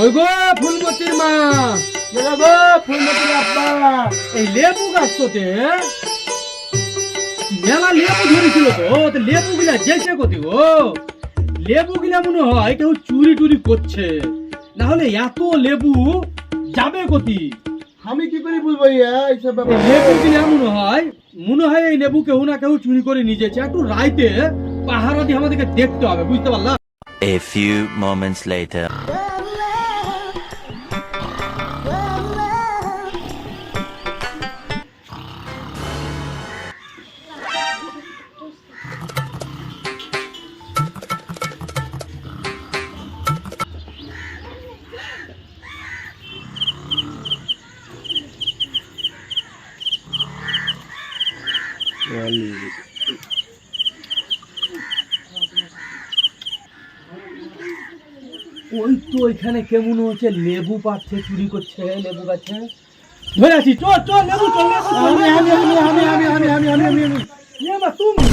ওই গো ফুলমতির মা, গো ফুলমতির আব্বা। এই লেবু গাছটোতে মেলা লেবু ধরেছিল তো লেবু গুলা যেছে কোথায় গো? লেবু গুলা মনে হয় কেউ চুরি টুরি করছে, না হলে এত লেবু যাবে কোথায়? আমি কি করে বলবো এইসব ব্যাপার? লেবু গুলা মনে হয় এই লেবু কেউ না কেউ চুরি করে নিয়ে যাচ্ছে। একটু রাইতে পাহারা দিয়ে আমাদেরকে দেখতে হবে, বুঝতে পারলা? A few moments later. ওই তো এখানে কেমন হচ্ছে লেবু পাচ্ছে, চুরি করছে লেবু গাছে। ধরে আছি, চল চল লেবু, চল লেবু, চল, আমি লেবু, আমি চল। আমি আমি আমি আমি আমি আমি আমি এ মা, তুমি